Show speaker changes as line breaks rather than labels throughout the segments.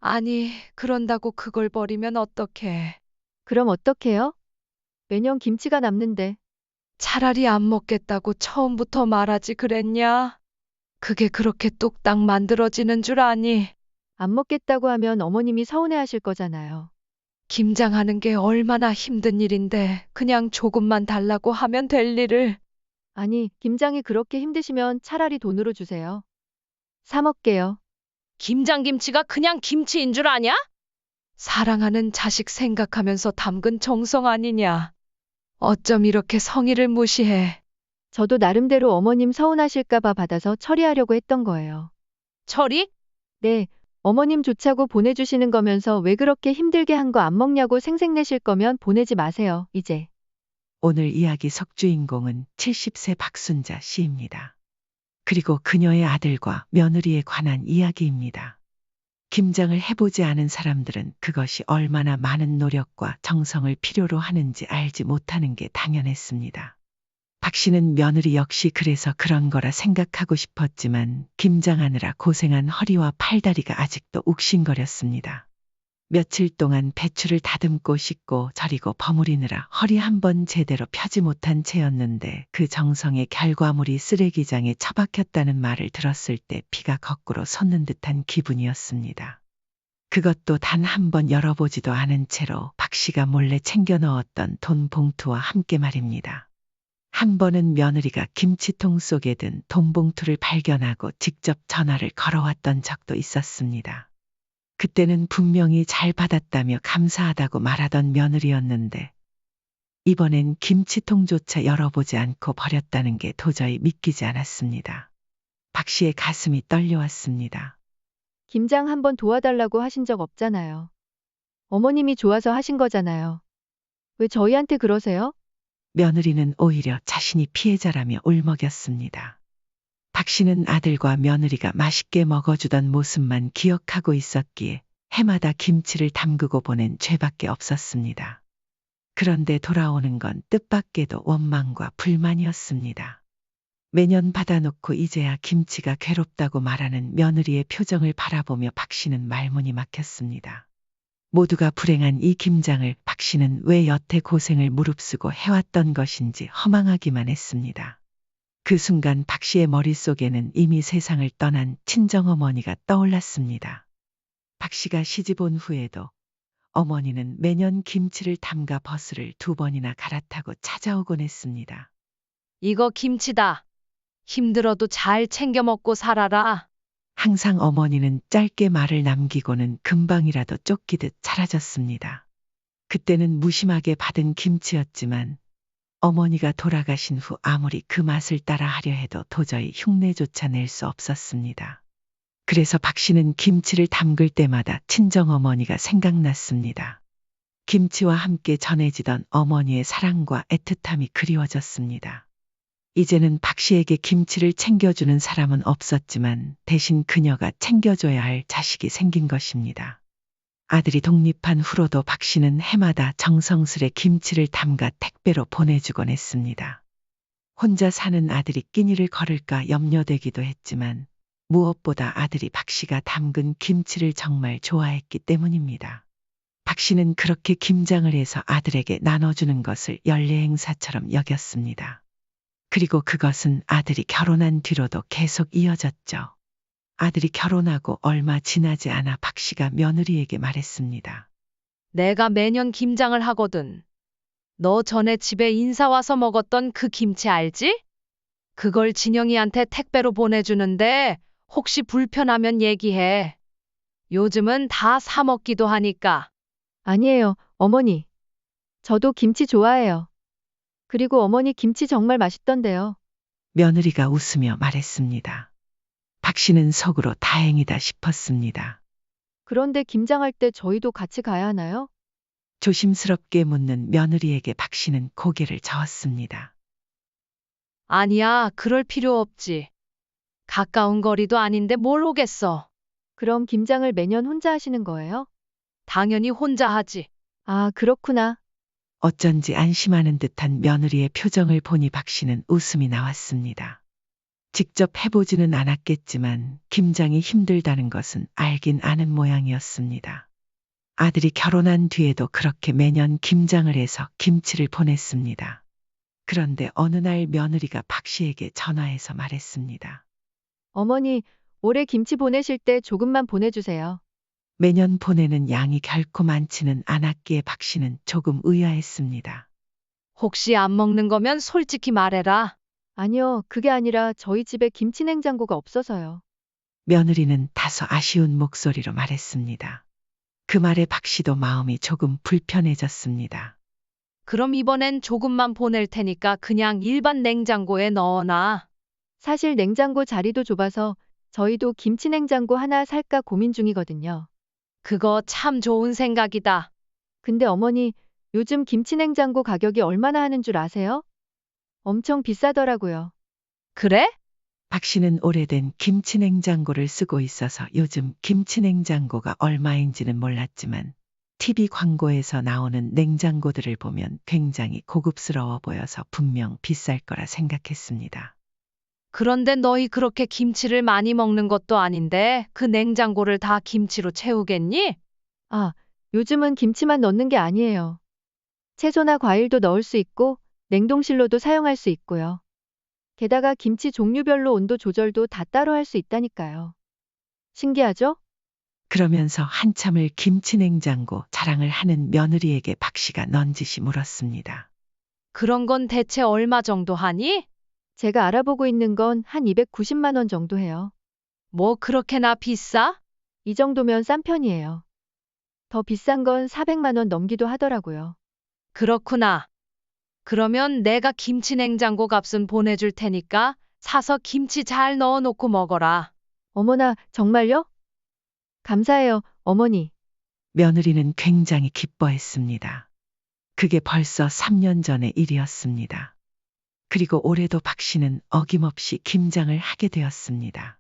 아니, 그런다고 그걸 버리면 어떡해.
그럼 어떡해요? 매년 김치가 남는데.
차라리 안 먹겠다고 처음부터 말하지 그랬냐? 그게 그렇게 뚝딱 만들어지는 줄 아니?
안 먹겠다고 하면 어머님이 서운해하실 거잖아요.
김장하는 게 얼마나 힘든 일인데 그냥 조금만 달라고 하면 될 일을.
아니, 김장이 그렇게 힘드시면 차라리 돈으로 주세요. 사 먹게요.
김장김치가 그냥 김치인 줄 아냐? 사랑하는 자식 생각하면서 담근 정성 아니냐? 어쩜 이렇게 성의를 무시해?
저도 나름대로 어머님 서운하실까봐 받아서 처리하려고 했던 거예요.
철이?
네, 어머님 좋자고 보내주시는 거면서 왜 그렇게 힘들게 한 거 안 먹냐고 생색내실 거면 보내지 마세요, 이제.
오늘 이야기 석주인공은 70세 박순자 씨입니다. 그리고 그녀의 아들과 며느리에 관한 이야기입니다. 김장을 해보지 않은 사람들은 그것이 얼마나 많은 노력과 정성을 필요로 하는지 알지 못하는 게 당연했습니다. 박 씨는 며느리 역시 그래서 그런 거라 생각하고 싶었지만 김장하느라 고생한 허리와 팔다리가 아직도 욱신거렸습니다. 며칠 동안 배추를 다듬고 씻고 절이고 버무리느라 허리 한 번 제대로 펴지 못한 채였는데 그 정성의 결과물이 쓰레기장에 처박혔다는 말을 들었을 때 피가 거꾸로 솟는 듯한 기분이었습니다. 그것도 단 한 번 열어보지도 않은 채로 박 씨가 몰래 챙겨 넣었던 돈 봉투와 함께 말입니다. 한 번은 며느리가 김치통 속에 든 돈 봉투를 발견하고 직접 전화를 걸어왔던 적도 있었습니다. 그때는 분명히 잘 받았다며 감사하다고 말하던 며느리였는데 이번엔 김치통조차 열어보지 않고 버렸다는 게 도저히 믿기지 않았습니다. 박 씨의 가슴이 떨려왔습니다.
김장 한번 도와달라고 하신 적 없잖아요. 어머님이 좋아서 하신 거잖아요. 왜 저희한테 그러세요?
며느리는 오히려 자신이 피해자라며 울먹였습니다. 박 씨는 아들과 며느리가 맛있게 먹어주던 모습만 기억하고 있었기에 해마다 김치를 담그고 보낸 죄밖에 없었습니다. 그런데 돌아오는 건 뜻밖에도 원망과 불만이었습니다. 매년 받아놓고 이제야 김치가 괴롭다고 말하는 며느리의 표정을 바라보며 박 씨는 말문이 막혔습니다. 모두가 불행한 이 김장을 박 씨는 왜 여태 고생을 무릅쓰고 해왔던 것인지 허망하기만 했습니다. 그 순간 박 씨의 머릿속에는 이미 세상을 떠난 친정어머니가 떠올랐습니다. 박 씨가 시집 온 후에도 어머니는 매년 김치를 담가 버스를 2번이나 갈아타고 찾아오곤 했습니다.
이거 김치다. 힘들어도 잘 챙겨 먹고 살아라.
항상 어머니는 짧게 말을 남기고는 금방이라도 쫓기듯 사라졌습니다. 그때는 무심하게 받은 김치였지만 어머니가 돌아가신 후 아무리 그 맛을 따라 하려 해도 도저히 흉내조차 낼 수 없었습니다. 그래서 박 씨는 김치를 담글 때마다 친정어머니가 생각났습니다. 김치와 함께 전해지던 어머니의 사랑과 애틋함이 그리워졌습니다. 이제는 박 씨에게 김치를 챙겨주는 사람은 없었지만 대신 그녀가 챙겨줘야 할 자식이 생긴 것입니다. 아들이 독립한 후로도 박 씨는 해마다 정성스레 김치를 담가 택배로 보내주곤 했습니다. 혼자 사는 아들이 끼니를 거를까 염려되기도 했지만 무엇보다 아들이 박 씨가 담근 김치를 정말 좋아했기 때문입니다. 박 씨는 그렇게 김장을 해서 아들에게 나눠주는 것을 연례 행사처럼 여겼습니다. 그리고 그것은 아들이 결혼한 뒤로도 계속 이어졌죠. 아들이 결혼하고 얼마 지나지 않아 박 씨가 며느리에게 말했습니다.
내가 매년 김장을 하거든. 너 전에 집에 인사 와서 먹었던 그 김치 알지? 그걸 진영이한테 택배로 보내주는데 혹시 불편하면 얘기해. 요즘은 다 사 먹기도 하니까.
아니에요, 어머니. 저도 김치 좋아해요. 그리고 어머니 김치 정말 맛있던데요.
며느리가 웃으며 말했습니다. 박 씨는 속으로 다행이다 싶었습니다.
그런데 김장할 때 저희도 같이 가야 하나요?
조심스럽게 묻는 며느리에게 박 씨는 고개를 저었습니다.
아니야, 그럴 필요 없지. 가까운 거리도 아닌데 뭘 오겠어.
그럼 김장을 매년 혼자 하시는 거예요?
당연히 혼자 하지.
아, 그렇구나.
어쩐지 안심하는 듯한 며느리의 표정을 보니 박 씨는 웃음이 나왔습니다. 직접 해보지는 않았겠지만 김장이 힘들다는 것은 알긴 아는 모양이었습니다. 아들이 결혼한 뒤에도 그렇게 매년 김장을 해서 김치를 보냈습니다. 그런데 어느 날 며느리가 박 씨에게 전화해서 말했습니다.
어머니, 올해 김치 보내실 때 조금만 보내주세요.
매년 보내는 양이 결코 많지는 않았기에 박 씨는 조금 의아했습니다.
혹시 안 먹는 거면 솔직히 말해라.
아니요, 그게 아니라 저희 집에 김치 냉장고가 없어서요.
며느리는 다소 아쉬운 목소리로 말했습니다. 그 말에 박 씨도 마음이 조금 불편해졌습니다.
그럼 이번엔 조금만 보낼 테니까 그냥 일반 냉장고에 넣어놔.
사실 냉장고 자리도 좁아서 저희도 김치 냉장고 하나 살까 고민 중이거든요.
그거 참 좋은 생각이다.
근데 어머니, 요즘 김치 냉장고 가격이 얼마나 하는 줄 아세요? 엄청 비싸더라고요.
그래?
박 씨는 오래된 김치 냉장고를 쓰고 있어서 요즘 김치 냉장고가 얼마인지는 몰랐지만 TV 광고에서 나오는 냉장고들을 보면 굉장히 고급스러워 보여서 분명 비쌀 거라 생각했습니다.
그런데 너희 그렇게 김치를 많이 먹는 것도 아닌데 그 냉장고를 다 김치로 채우겠니?
아, 요즘은 김치만 넣는 게 아니에요. 채소나 과일도 넣을 수 있고 냉동실로도 사용할 수 있고요. 게다가 김치 종류별로 온도 조절도 다 따로 할 수 있다니까요. 신기하죠?
그러면서 한참을 김치 냉장고 자랑을 하는 며느리에게 박 씨가 넌지시 물었습니다.
그런 건 대체 얼마 정도 하니?
제가 알아보고 있는 건 한 290만 원 정도 해요.
뭐 그렇게나 비싸?
이 정도면 싼 편이에요. 더 비싼 건 400만 원 넘기도 하더라고요.
그렇구나. 그러면 내가 김치 냉장고 값은 보내줄 테니까 사서 김치 잘 넣어놓고 먹어라.
어머나, 정말요? 감사해요, 어머니.
며느리는 굉장히 기뻐했습니다. 그게 벌써 3년 전의 일이었습니다. 그리고 올해도 박 씨는 어김없이 김장을 하게 되었습니다.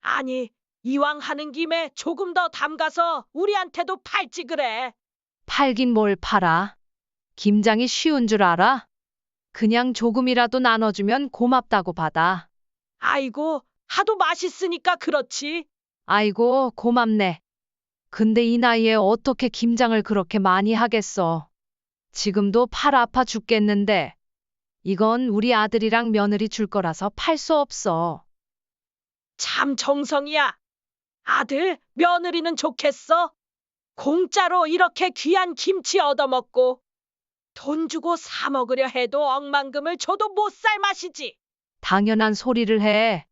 아니, 이왕 하는 김에 조금 더 담가서 우리한테도 팔지 그래.
팔긴 뭘 팔아. 김장이 쉬운 줄 알아? 그냥 조금이라도 나눠주면 고맙다고 받아.
아이고, 하도 맛있으니까 그렇지.
아이고, 고맙네. 근데 이 나이에 어떻게 김장을 그렇게 많이 하겠어. 지금도 팔 아파 죽겠는데. 이건 우리 아들이랑 며느리 줄 거라서 팔 수 없어.
참 정성이야. 아들, 며느리는 좋겠어. 공짜로 이렇게 귀한 김치 얻어먹고 돈 주고 사 먹으려 해도 억만금을 줘도 못 살 맛이지.
당연한 소리를 해.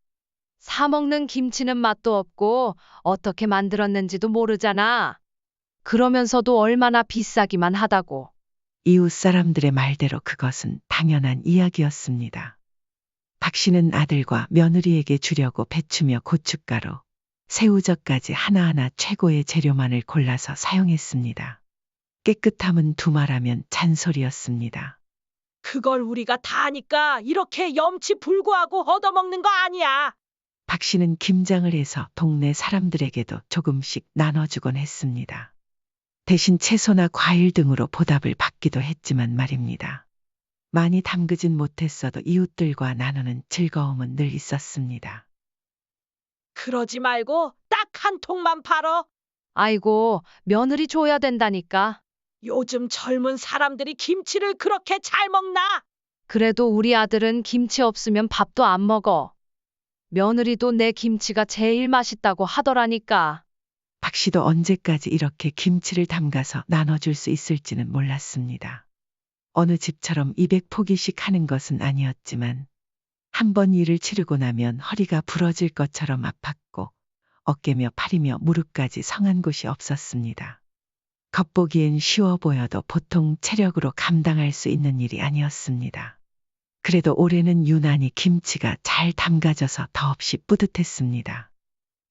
사 먹는 김치는 맛도 없고 어떻게 만들었는지도 모르잖아. 그러면서도 얼마나 비싸기만 하다고.
이웃 사람들의 말대로 그것은 당연한 이야기였습니다. 박 씨는 아들과 며느리에게 주려고 배추며 고춧가루, 새우젓까지 하나하나 최고의 재료만을 골라서 사용했습니다. 깨끗함은 두말하면 잔소리였습니다.
그걸 우리가 다 하니까 이렇게 염치불구하고 얻어먹는 거 아니야.
박 씨는 김장을 해서 동네 사람들에게도 조금씩 나눠주곤 했습니다. 대신 채소나 과일 등으로 보답을 받기도 했지만 말입니다. 많이 담그진 못했어도 이웃들과 나누는 즐거움은 늘 있었습니다.
그러지 말고 딱 한 통만 팔어.
아이고, 며느리 줘야 된다니까.
요즘 젊은 사람들이 김치를 그렇게 잘 먹나?
그래도 우리 아들은 김치 없으면 밥도 안 먹어. 며느리도 내 김치가 제일 맛있다고 하더라니까.
박 씨도 언제까지 이렇게 김치를 담가서 나눠줄 수 있을지는 몰랐습니다. 어느 집처럼 200포기씩 하는 것은 아니었지만 한 번 일을 치르고 나면 허리가 부러질 것처럼 아팠고 어깨며 팔이며 무릎까지 성한 곳이 없었습니다. 겉보기엔 쉬워 보여도 보통 체력으로 감당할 수 있는 일이 아니었습니다. 그래도 올해는 유난히 김치가 잘 담가져서 더없이 뿌듯했습니다.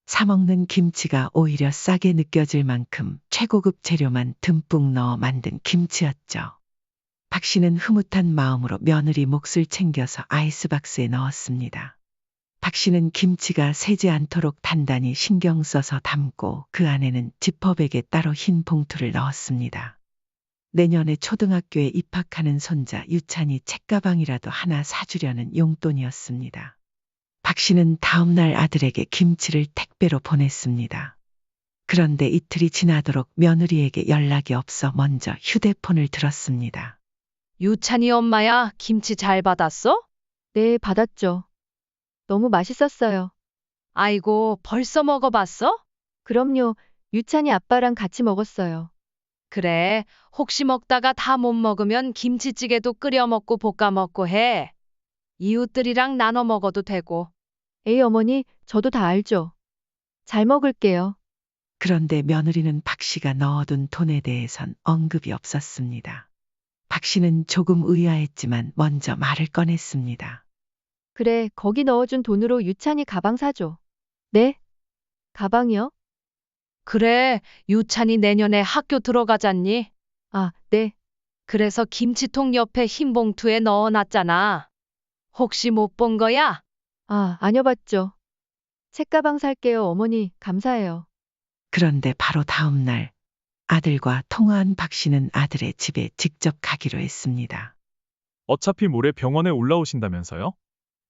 사 먹는 김치가 오히려 싸게 느껴질 만큼 최고급 재료만 듬뿍 넣어 만든 김치였죠. 박 씨는 흐뭇한 마음으로 며느리 몫을 챙겨서 아이스박스에 넣었습니다. 박 씨는 김치가 새지 않도록 단단히 신경 써서 담고 그 안에는 지퍼백에 따로 흰 봉투를 넣었습니다. 내년에 초등학교에 입학하는 손자 유찬이 책가방이라도 하나 사주려는 용돈이었습니다. 박 씨는 다음 날 아들에게 김치를 택배로 보냈습니다. 그런데 이틀이 지나도록 며느리에게 연락이 없어 먼저 휴대폰을 들었습니다.
유찬이 엄마야, 김치 잘 받았어?
네, 받았죠. 너무 맛있었어요.
아이고, 벌써 먹어봤어?
그럼요. 유찬이 아빠랑 같이 먹었어요.
그래, 혹시 먹다가 다 못 먹으면 김치찌개도 끓여 먹고 볶아 먹고 해. 이웃들이랑 나눠 먹어도 되고.
에이, 어머니, 저도 다 알죠. 잘 먹을게요.
그런데 며느리는 박 씨가 넣어둔 돈에 대해선 언급이 없었습니다. 박 씨는 조금 의아했지만 먼저 말을 꺼냈습니다.
그래, 거기 넣어준 돈으로 유찬이 가방 사줘. 네? 가방이요?
그래, 유찬이 내년에 학교 들어가잖니?
아, 네.
그래서 김치통 옆에 흰 봉투에 넣어놨잖아. 혹시 못 본 거야?
아, 안 여봤죠. 책가방 살게요, 어머니. 감사해요.
그런데 바로 다음 날 아들과 통화한 박 씨는 아들의 집에 직접 가기로 했습니다.
어차피 모레 병원에 올라오신다면서요?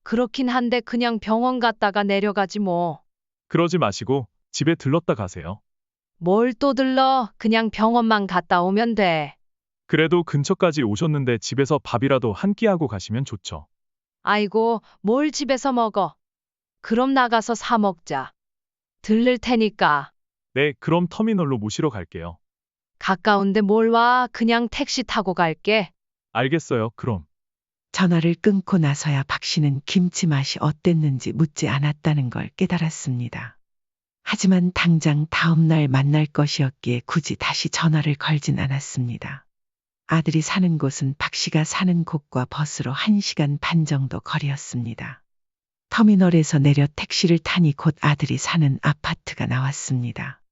그렇긴 한데 그냥 병원 갔다가 내려가지 뭐.
그러지 마시고 집에 들렀다 가세요.
뭘 또 들러? 그냥 병원만 갔다 오면 돼.
그래도 근처까지 오셨는데 집에서 밥이라도 한 끼 하고 가시면 좋죠.
아이고, 뭘 집에서 먹어. 그럼 나가서 사 먹자. 들를 테니까.
네, 그럼 터미널로 모시러 갈게요.
가까운데 뭘 와. 그냥 택시 타고 갈게.
알겠어요, 그럼.
전화를 끊고 나서야 박 씨는 김치 맛이 어땠는지 묻지 않았다는 걸 깨달았습니다. 하지만 당장 다음 날 만날 것이었기에 굳이 다시 전화를 걸진 않았습니다. 아들이 사는 곳은 박 씨가 사는 곳과 버스로 1시간 반 정도 거리였습니다. 터미널에서 내려 택시를 타니 곧 아들이 사는 아파트가 나왔습니다.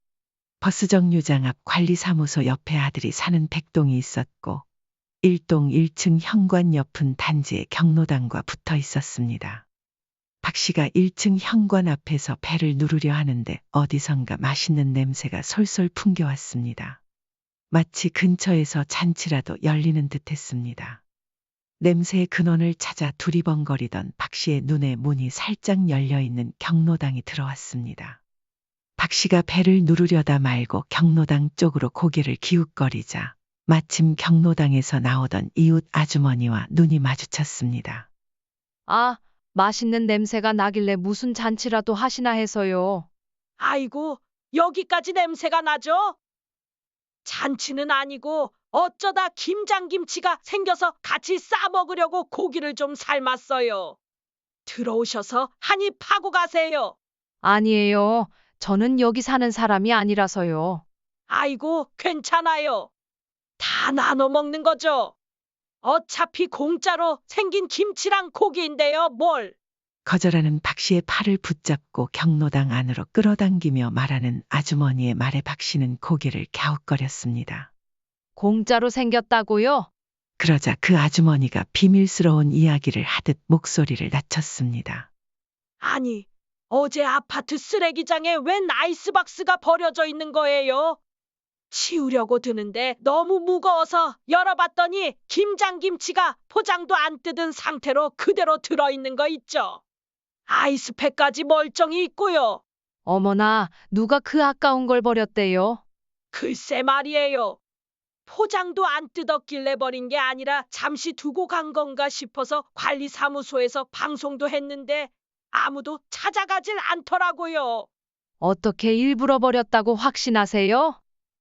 버스 정류장 앞 관리사무소 옆에 아들이 사는 백동이 있었고 1동 1층 현관 옆은 단지의 경로당과 붙어 있었습니다. 박 씨가 1층 현관 앞에서 배를 누르려 하는데 어디선가 맛있는 냄새가 솔솔 풍겨왔습니다. 마치 근처에서 잔치라도 열리는 듯했습니다. 냄새의 근원을 찾아 두리번거리던 박 씨의 눈에 문이 살짝 열려있는 경로당이 들어왔습니다. 박 씨가 배를 누르려다 말고 경로당 쪽으로 고개를 기웃거리자 마침 경로당에서 나오던 이웃 아주머니와 눈이 마주쳤습니다.
아, 맛있는 냄새가 나길래 무슨 잔치라도 하시나 해서요.
아이고, 여기까지 냄새가 나죠? 잔치는 아니고 어쩌다 김장김치가 생겨서 같이 싸 먹으려고 고기를 좀 삶았어요. 들어오셔서 한 입 하고 가세요.
아니에요. 저는 여기 사는 사람이 아니라서요.
아이고, 괜찮아요. 다 나눠 먹는 거죠. 어차피 공짜로 생긴 김치랑 고기인데요, 뭘.
거절하는 박 씨의 팔을 붙잡고 경로당 안으로 끌어당기며 말하는 아주머니의 말에 박 씨는 고개를 갸웃거렸습니다.
공짜로 생겼다고요?
그러자 그 아주머니가 비밀스러운 이야기를 하듯 목소리를 낮췄습니다.
아니, 어제 아파트 쓰레기장에 웬 아이스박스가 버려져 있는 거예요? 치우려고 드는데 너무 무거워서 열어봤더니 김장김치가 포장도 안 뜯은 상태로 그대로 들어있는 거 있죠? 아이스팩까지 멀쩡히 있고요.
어머나, 누가 그 아까운 걸 버렸대요?
글쎄 말이에요. 포장도 안 뜯었길래 버린 게 아니라 잠시 두고 간 건가 싶어서 관리사무소에서 방송도 했는데 아무도 찾아가질 않더라고요.
어떻게 일부러 버렸다고 확신하세요?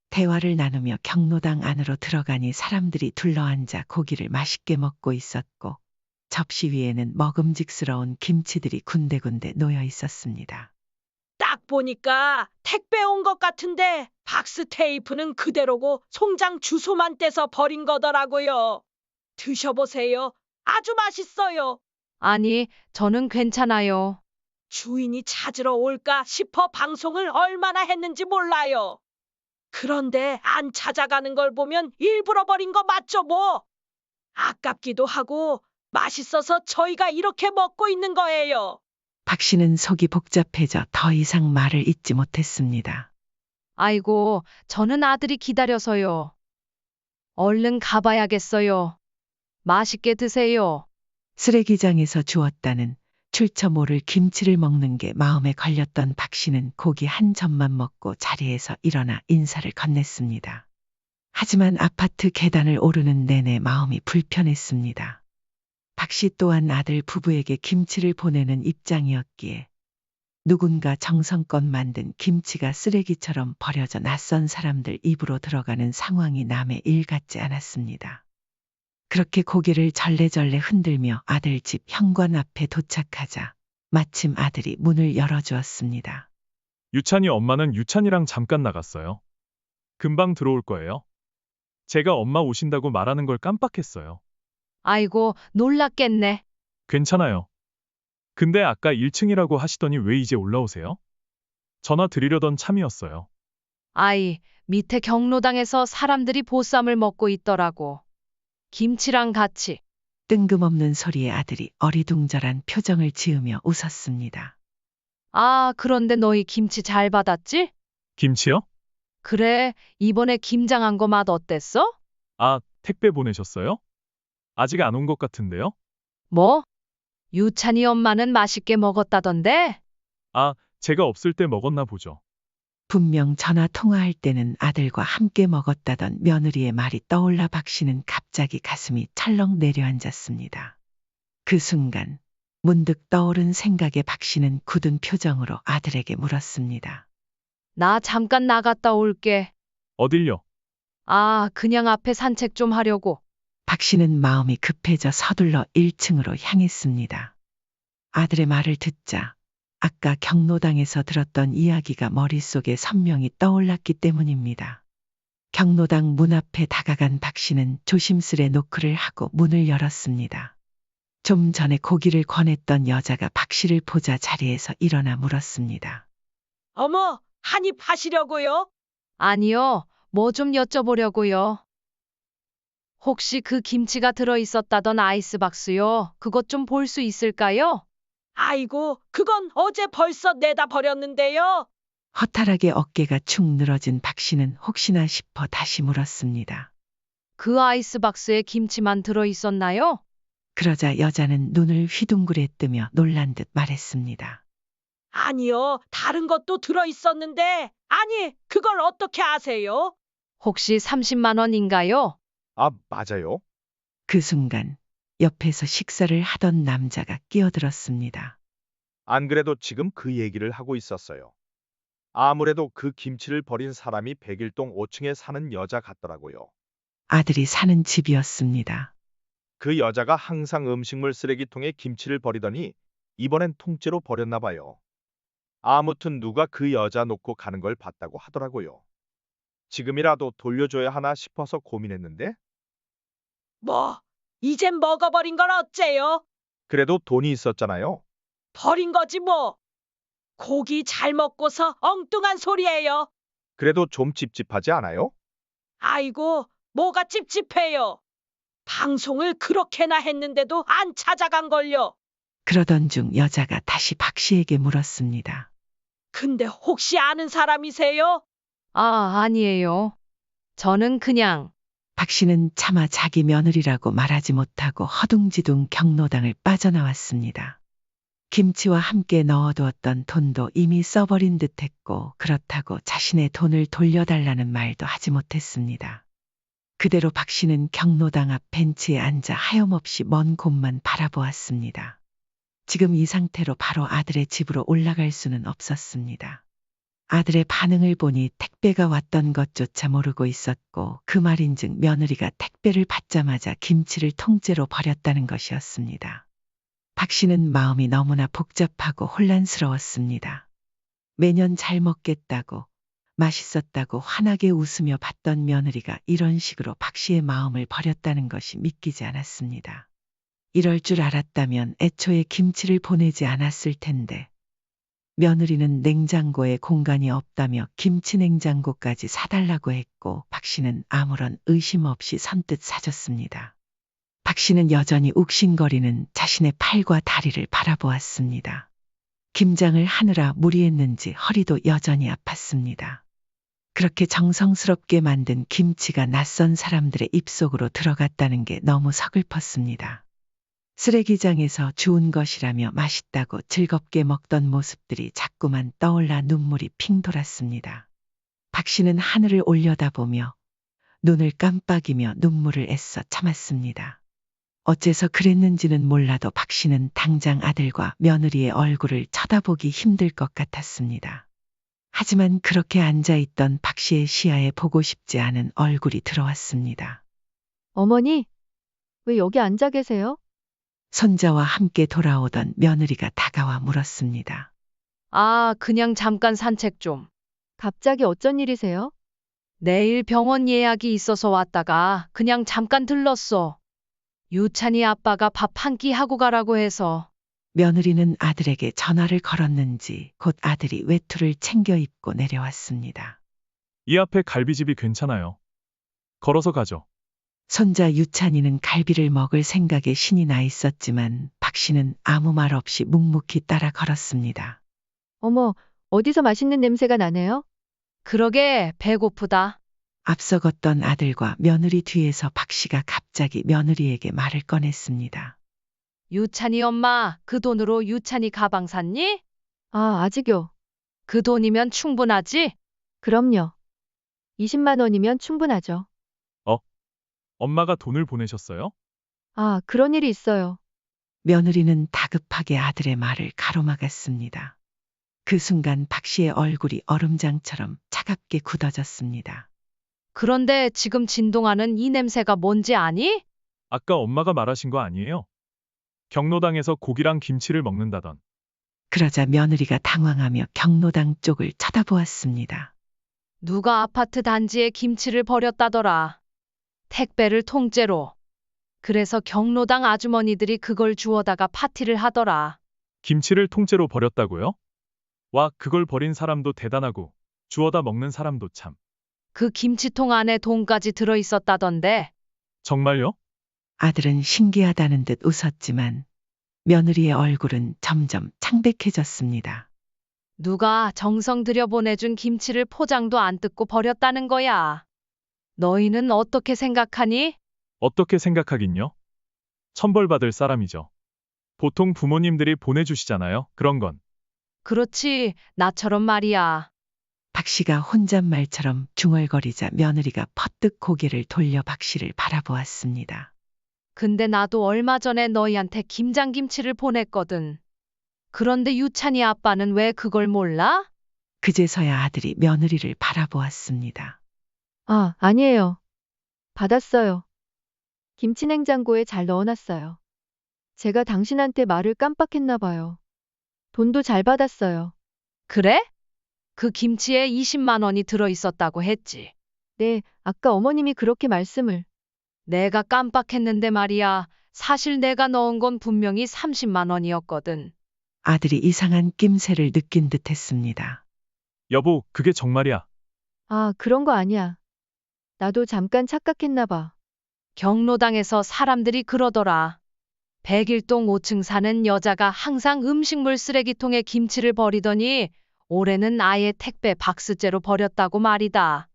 대화를 나누며 경로당 안으로 들어가니 사람들이 둘러앉아 고기를 맛있게 먹고 있었고 접시 위에는 먹음직스러운 김치들이 군데군데 놓여 있었습니다.
딱 보니까 택배 온 것 같은데 박스 테이프는 그대로고 송장 주소만 떼서 버린 거더라고요. 드셔보세요. 아주 맛있어요.
아니, 저는 괜찮아요.
주인이 찾으러 올까 싶어 방송을 얼마나 했는지 몰라요. 그런데 안 찾아가는 걸 보면 일부러 버린 거 맞죠 뭐? 아깝기도 하고 맛있어서 저희가 이렇게 먹고 있는 거예요.
박 씨는 속이 복잡해져 더 이상 말을 잇지 못했습니다.
아이고, 저는 아들이 기다려서요. 얼른 가봐야겠어요. 맛있게 드세요.
쓰레기장에서 주웠다는 출처 모를 김치를 먹는 게 마음에 걸렸던 박 씨는 고기 한 점만 먹고 자리에서 일어나 인사를 건넸습니다. 하지만 아파트 계단을 오르는 내내 마음이 불편했습니다. 박 씨 또한 아들 부부에게 김치를 보내는 입장이었기에 누군가 정성껏 만든 김치가 쓰레기처럼 버려져 낯선 사람들 입으로 들어가는 상황이 남의 일 같지 않았습니다. 그렇게 고개를 절레절레 흔들며 아들 집 현관 앞에 도착하자 마침 아들이 문을 열어주었습니다.
유찬이 엄마는 유찬이랑 잠깐 나갔어요. 금방 들어올 거예요. 제가 엄마 오신다고 말하는 걸 깜빡했어요.
아이고, 놀랐겠네.
괜찮아요. 근데 아까 1층이라고 하시더니 왜 이제 올라오세요? 전화 드리려던 참이었어요.
아이, 밑에 경로당에서 사람들이 보쌈을 먹고 있더라고. 김치랑 같이.
뜬금없는 소리에 아들이 어리둥절한 표정을 지으며 웃었습니다.
아, 그런데 너희 김치 잘 받았지?
김치요?
그래, 이번에 김장한 거 맛 어땠어?
아, 택배 보내셨어요? 아직 안 온 것 같은데요?
뭐? 유찬이 엄마는 맛있게 먹었다던데?
아, 제가 없을 때 먹었나 보죠.
분명 전화 통화할 때는 아들과 함께 먹었다던 며느리의 말이 떠올라 박 씨는 갑자기 가슴이 철렁 내려앉았습니다. 그 순간 문득 떠오른 생각에 박 씨는 굳은 표정으로 아들에게 물었습니다.
나 잠깐 나갔다 올게.
어딜요?
아, 그냥 앞에 산책 좀 하려고.
박 씨는 마음이 급해져 서둘러 1층으로 향했습니다. 아들의 말을 듣자 아까 경로당에서 들었던 이야기가 머릿속에 선명히 떠올랐기 때문입니다. 경로당 문 앞에 다가간 박 씨는 조심스레 노크를 하고 문을 열었습니다. 좀 전에 고기를 권했던 여자가 박 씨를 보자 자리에서 일어나 물었습니다.
어머, 한입 하시려고요?
아니요, 뭐 좀 여쭤보려고요. 혹시 그 김치가 들어있었다던 아이스박스요? 그것 좀 볼 수 있을까요?
아이고, 그건 어제 벌써 내다 버렸는데요.
허탈하게 어깨가 축 늘어진 박 씨는 혹시나 싶어 다시 물었습니다.
그 아이스박스에 김치만 들어있었나요?
그러자 여자는 눈을 휘둥그레 뜨며 놀란 듯 말했습니다.
아니요, 다른 것도 들어있었는데, 아니, 그걸 어떻게 아세요?
혹시 30만 원인가요?
아, 맞아요?
그 순간 옆에서 식사를 하던 남자가 끼어들었습니다.
안 그래도 지금 그 얘기를 하고 있었어요. 아무래도 그 김치를 버린 사람이 백일동 5층에 사는 여자 같더라고요.
아들이 사는 집이었습니다.
그 여자가 항상 음식물 쓰레기통에 김치를 버리더니 이번엔 통째로 버렸나 봐요. 아무튼 누가 그 여자 놓고 가는 걸 봤다고 하더라고요. 지금이라도 돌려줘야 하나 싶어서 고민했는데
뭐, 이젠 먹어버린 걸 어째요?
그래도 돈이 있었잖아요.
버린 거지 뭐. 고기 잘 먹고서 엉뚱한 소리예요.
그래도 좀 찝찝하지 않아요?
아이고, 뭐가 찝찝해요. 방송을 그렇게나 했는데도 안 찾아간 걸요.
그러던 중 여자가 다시 박 씨에게 물었습니다.
근데 혹시 아는 사람이세요?
아, 아니에요. 저는 그냥
박 씨는 차마 자기 며느리라고 말하지 못하고 허둥지둥 경로당을 빠져나왔습니다. 김치와 함께 넣어두었던 돈도 이미 써버린 듯했고 그렇다고 자신의 돈을 돌려달라는 말도 하지 못했습니다. 그대로 박 씨는 경로당 앞 벤치에 앉아 하염없이 먼 곳만 바라보았습니다. 지금 이 상태로 바로 아들의 집으로 올라갈 수는 없었습니다. 아들의 반응을 보니 택배가 왔던 것조차 모르고 있었고 그 말인즉 며느리가 택배를 받자마자 김치를 통째로 버렸다는 것이었습니다. 박 씨는 마음이 너무나 복잡하고 혼란스러웠습니다. 매년 잘 먹겠다고 맛있었다고 환하게 웃으며 받던 며느리가 이런 식으로 박 씨의 마음을 버렸다는 것이 믿기지 않았습니다. 이럴 줄 알았다면 애초에 김치를 보내지 않았을 텐데 며느리는 냉장고에 공간이 없다며 김치 냉장고까지 사달라고 했고 박 씨는 아무런 의심 없이 선뜻 사줬습니다. 박 씨는 여전히 욱신거리는 자신의 팔과 다리를 바라보았습니다. 김장을 하느라 무리했는지 허리도 여전히 아팠습니다. 그렇게 정성스럽게 만든 김치가 낯선 사람들의 입속으로 들어갔다는 게 너무 서글펐습니다. 쓰레기장에서 주운 것이라며 맛있다고 즐겁게 먹던 모습들이 자꾸만 떠올라 눈물이 핑 돌았습니다. 박 씨는 하늘을 올려다보며 눈을 깜빡이며 눈물을 애써 참았습니다. 어째서 그랬는지는 몰라도 박 씨는 당장 아들과 며느리의 얼굴을 쳐다보기 힘들 것 같았습니다. 하지만 그렇게 앉아있던 박 씨의 시야에 보고 싶지 않은 얼굴이 들어왔습니다.
어머니, 왜 여기 앉아 계세요?
손자와 함께 돌아오던 며느리가 다가와 물었습니다.
아, 그냥 잠깐 산책 좀.
갑자기 어쩐 일이세요?
내일 병원 예약이 있어서 왔다가 그냥 잠깐 들렀어. 유찬이 아빠가 밥 한 끼 하고 가라고 해서.
며느리는 아들에게 전화를 걸었는지 곧 아들이 외투를 챙겨 입고 내려왔습니다.
이 앞에 갈비집이 괜찮아요. 걸어서 가죠.
손자 유찬이는 갈비를 먹을 생각에 신이 나 있었지만 박 씨는 아무 말 없이 묵묵히 따라 걸었습니다.
어머, 어디서 맛있는 냄새가 나네요?
그러게 배고프다.
앞서 걷던 아들과 며느리 뒤에서 박 씨가 갑자기 며느리에게 말을 꺼냈습니다.
유찬이 엄마, 그 돈으로 유찬이 가방 샀니?
아, 아직요.
그 돈이면 충분하지?
그럼요. 20만 원이면 충분하죠.
엄마가 돈을 보내셨어요?
아, 그런 일이 있어요.
며느리는 다급하게 아들의 말을 가로막았습니다. 그 순간 박 씨의 얼굴이 얼음장처럼 차갑게 굳어졌습니다.
그런데 지금 진동하는 이 냄새가 뭔지 아니?
아까 엄마가 말하신 거 아니에요? 경로당에서 고기랑 김치를 먹는다던.
그러자 며느리가 당황하며 경로당 쪽을 쳐다보았습니다.
누가 아파트 단지에 김치를 버렸다더라. 택배를 통째로. 그래서 경로당 아주머니들이 그걸 주워다가 파티를 하더라.
김치를 통째로 버렸다고요? 와, 그걸 버린 사람도 대단하고 주워다 먹는 사람도 참.
그 김치통 안에 돈까지 들어있었다던데.
정말요?
아들은 신기하다는 듯 웃었지만 며느리의 얼굴은 점점 창백해졌습니다.
누가 정성 들여 보내준 김치를 포장도 안 뜯고 버렸다는 거야. 너희는 어떻게 생각하니?
어떻게 생각하긴요? 천벌받을 사람이죠. 보통 부모님들이 보내주시잖아요. 그런 건.
그렇지, 나처럼 말이야.
박 씨가 혼잣말처럼 중얼거리자 며느리가 퍼뜩 고개를 돌려 박 씨를 바라보았습니다.
근데 나도 얼마 전에 너희한테 김장김치를 보냈거든. 그런데 유찬이 아빠는 왜 그걸 몰라?
그제서야 아들이 며느리를 바라보았습니다.
아, 아니에요. 받았어요. 김치 냉장고에 잘 넣어놨어요. 제가 당신한테 말을 깜빡했나 봐요. 돈도 잘 받았어요.
그래? 그 김치에 20만 원이 들어있었다고 했지.
네, 아까 어머님이 그렇게 말씀을.
내가 깜빡했는데 말이야. 사실 내가 넣은 건 분명히 30만 원이었거든.
아들이 이상한 낌새를 느낀 듯 했습니다.
여보, 그게 정말이야.
아, 그런 거 아니야. 나도 잠깐 착각했나 봐.
경로당에서 사람들이 그러더라. 백일동 5층 사는 여자가 항상 음식물 쓰레기통에 김치를 버리더니 올해는 아예 택배 박스째로 버렸다고 말이다.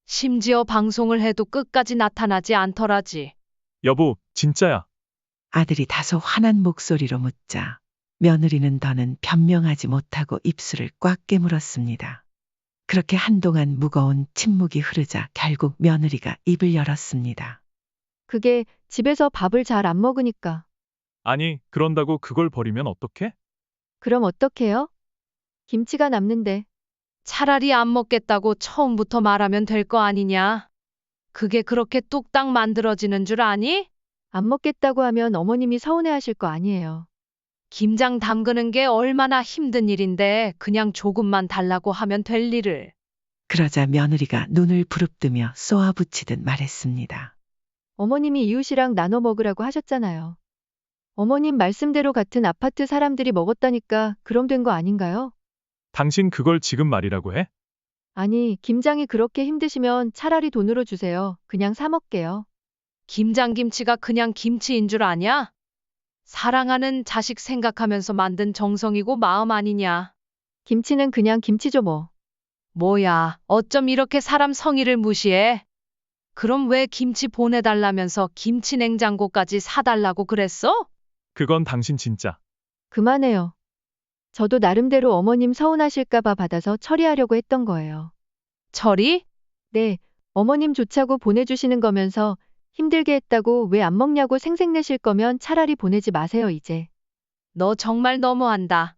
심지어 방송을 해도 끝까지 나타나지 않더라지.
여보, 진짜야.
아들이 다소 화난 목소리로 묻자 며느리는 더는 변명하지 못하고 입술을 꽉 깨물었습니다. 그렇게 한동안 무거운 침묵이 흐르자 결국 며느리가 입을 열었습니다.
그게 집에서 밥을 잘 안 먹으니까.
아니, 그런다고 그걸 버리면 어떡해?
그럼 어떡해요? 김치가 남는데.
차라리 안 먹겠다고 처음부터 말하면 될 거 아니냐. 그게 그렇게 뚝딱 만들어지는 줄 아니?
안 먹겠다고 하면 어머님이 서운해하실 거 아니에요.
김장 담그는 게 얼마나 힘든 일인데 그냥 조금만 달라고 하면 될 일을.
그러자 며느리가 눈을 부릅뜨며 쏘아붙이듯 말했습니다.
어머님이 이웃이랑 나눠 먹으라고 하셨잖아요. 어머님 말씀대로 같은 아파트 사람들이 먹었다니까 그럼 된 거 아닌가요?
당신 그걸 지금 말이라고 해?
아니, 김장이 그렇게 힘드시면 차라리 돈으로 주세요. 그냥 사 먹게요.
김장김치가 그냥 김치인 줄 아냐? 사랑하는 자식 생각하면서 만든 정성이고 마음 아니냐.
김치는 그냥 김치죠 뭐.
뭐야, 어쩜 이렇게 사람 성의를 무시해? 그럼 왜 김치 보내달라면서 김치 냉장고까지 사달라고 그랬어?
그건 당신 진짜.
그만해요. 저도 나름대로 어머님 서운하실까봐 받아서 처리하려고 했던 거예요.
철이?
네, 어머님 좋자고 보내주시는 거면서 힘들게 했다고 왜 안 먹냐고 생색내실 거면 차라리 보내지 마세요, 이제.
너 정말 너무한다.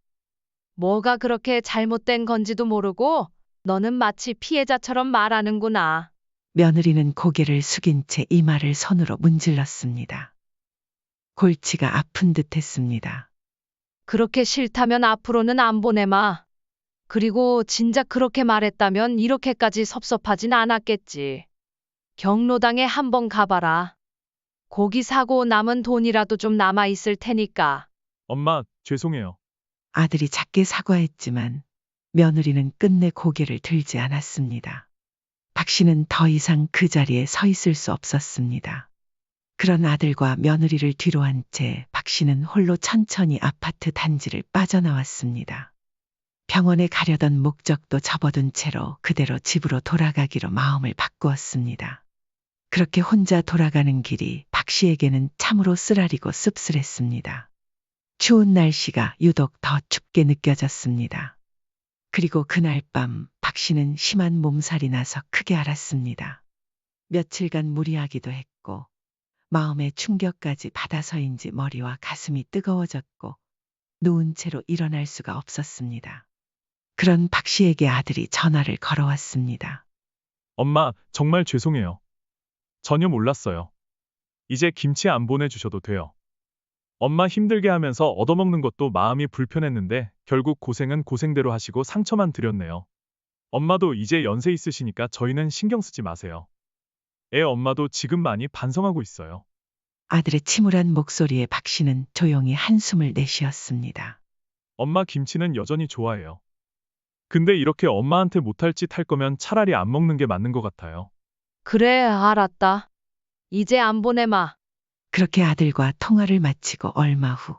뭐가 그렇게 잘못된 건지도 모르고 너는 마치 피해자처럼 말하는구나.
며느리는 고개를 숙인 채 이마를 손으로 문질렀습니다. 골치가 아픈 듯 했습니다.
그렇게 싫다면 앞으로는 안 보내마. 그리고 진작 그렇게 말했다면 이렇게까지 섭섭하진 않았겠지. 경로당에 한번 가봐라. 고기 사고 남은 돈이라도 좀 남아 있을 테니까.
엄마, 죄송해요.
아들이 작게 사과했지만 며느리는 끝내 고개를 들지 않았습니다. 박 씨는 더 이상 그 자리에 서 있을 수 없었습니다. 그런 아들과 며느리를 뒤로 한 채 박 씨는 홀로 천천히 아파트 단지를 빠져나왔습니다. 병원에 가려던 목적도 접어둔 채로 그대로 집으로 돌아가기로 마음을 바꾸었습니다. 그렇게 혼자 돌아가는 길이 박 씨에게는 참으로 쓰라리고 씁쓸했습니다. 추운 날씨가 유독 더 춥게 느껴졌습니다. 그리고 그날 밤 박 씨는 심한 몸살이 나서 크게 앓았습니다. 며칠간 무리하기도 했고 마음의 충격까지 받아서인지 머리와 가슴이 뜨거워졌고 누운 채로 일어날 수가 없었습니다. 그런 박 씨에게 아들이 전화를 걸어왔습니다.
엄마, 정말 죄송해요. 전혀 몰랐어요. 이제 김치 안 보내주셔도 돼요. 엄마 힘들게 하면서 얻어먹는 것도 마음이 불편했는데 결국 고생은 고생대로 하시고 상처만 드렸네요. 엄마도 이제 연세 있으시니까 저희는 신경 쓰지 마세요. 애 엄마도 지금 많이 반성하고 있어요.
아들의 침울한 목소리에 박 씨는 조용히 한숨을 내쉬었습니다.
엄마 김치는 여전히 좋아해요. 근데 이렇게 엄마한테 못할 짓 할 거면 차라리 안 먹는 게 맞는 것 같아요.
그래, 알았다. 이제 안 보내마.
그렇게 아들과 통화를 마치고 얼마 후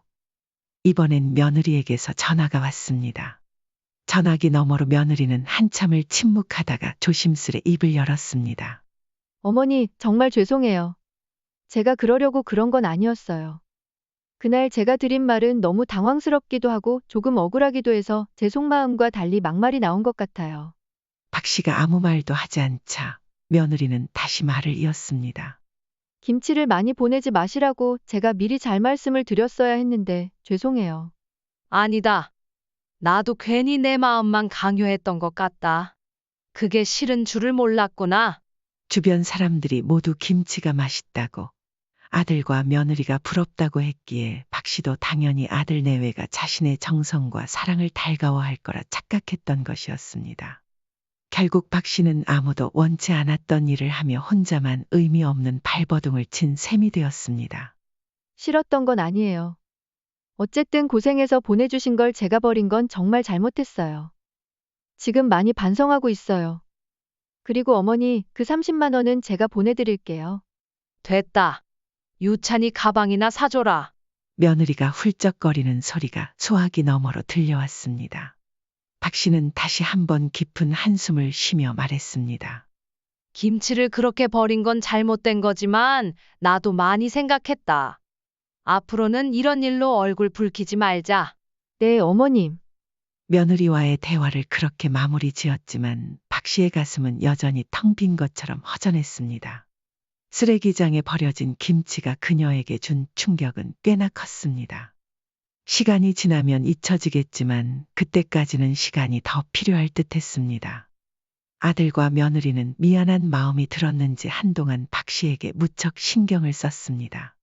이번엔 며느리에게서 전화가 왔습니다. 전화기 너머로 며느리는 한참을 침묵하다가 조심스레 입을 열었습니다.
어머니, 정말 죄송해요. 제가 그러려고 그런 건 아니었어요. 그날 제가 드린 말은 너무 당황스럽기도 하고 조금 억울하기도 해서 제 속마음과 달리 막말이 나온 것 같아요.
박 씨가 아무 말도 하지 않자 며느리는 다시 말을 이었습니다.
김치를 많이 보내지 마시라고 제가 미리 잘 말씀을 드렸어야 했는데 죄송해요.
아니다. 나도 괜히 내 마음만 강요했던 것 같다. 그게 싫은 줄을 몰랐구나.
주변 사람들이 모두 김치가 맛있다고 아들과 며느리가 부럽다고 했기에 박 씨도 당연히 아들 내외가 자신의 정성과 사랑을 달가워할 거라 착각했던 것이었습니다. 결국 박 씨는 아무도 원치 않았던 일을 하며 혼자만 의미 없는 발버둥을 친 셈이 되었습니다.
싫었던 건 아니에요. 어쨌든 고생해서 보내주신 걸 제가 버린 건 정말 잘못했어요. 지금 많이 반성하고 있어요. 그리고 어머니, 그 30만 원은 제가 보내드릴게요.
됐다. 유찬이 가방이나 사줘라.
며느리가 훌쩍거리는 소리가 소화기 너머로 들려왔습니다. 박 씨는 다시 한번 깊은 한숨을 쉬며 말했습니다.
김치를 그렇게 버린 건 잘못된 거지만 나도 많이 생각했다. 앞으로는 이런 일로 얼굴 붉히지 말자.
네, 어머님.
며느리와의 대화를 그렇게 마무리 지었지만 박 씨의 가슴은 여전히 텅 빈 것처럼 허전했습니다. 쓰레기장에 버려진 김치가 그녀에게 준 충격은 꽤나 컸습니다. 시간이 지나면 잊혀지겠지만 그때까지는 시간이 더 필요할 듯했습니다. 아들과 며느리는 미안한 마음이 들었는지 한동안 박 씨에게 무척 신경을 썼습니다.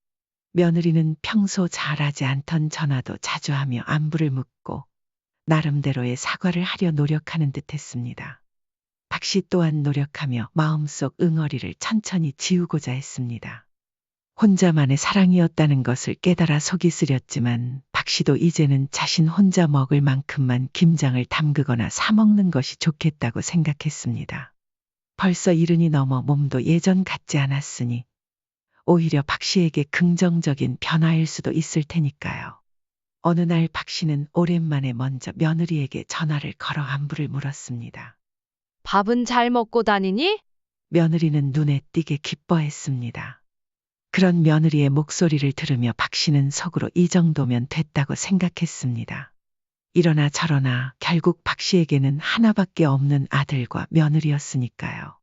며느리는 평소 잘하지 않던 전화도 자주 하며 안부를 묻고 나름대로의 사과를 하려 노력하는 듯했습니다. 박 씨 또한 노력하며 마음속 응어리를 천천히 지우고자 했습니다. 혼자만의 사랑이었다는 것을 깨달아 속이 쓰렸지만 박 씨도 이제는 자신 혼자 먹을 만큼만 김장을 담그거나 사 먹는 것이 좋겠다고 생각했습니다. 벌써 70이 넘어 몸도 예전 같지 않았으니 오히려 박 씨에게 긍정적인 변화일 수도 있을 테니까요. 어느 날 박 씨는 오랜만에 먼저 며느리에게 전화를 걸어 안부를 물었습니다.
밥은 잘 먹고 다니니?
며느리는 눈에 띄게 기뻐했습니다. 그런 며느리의 목소리를 들으며 박 씨는 속으로 이 정도면 됐다고 생각했습니다. 이러나 저러나 결국 박 씨에게는 하나밖에 없는 아들과 며느리였으니까요.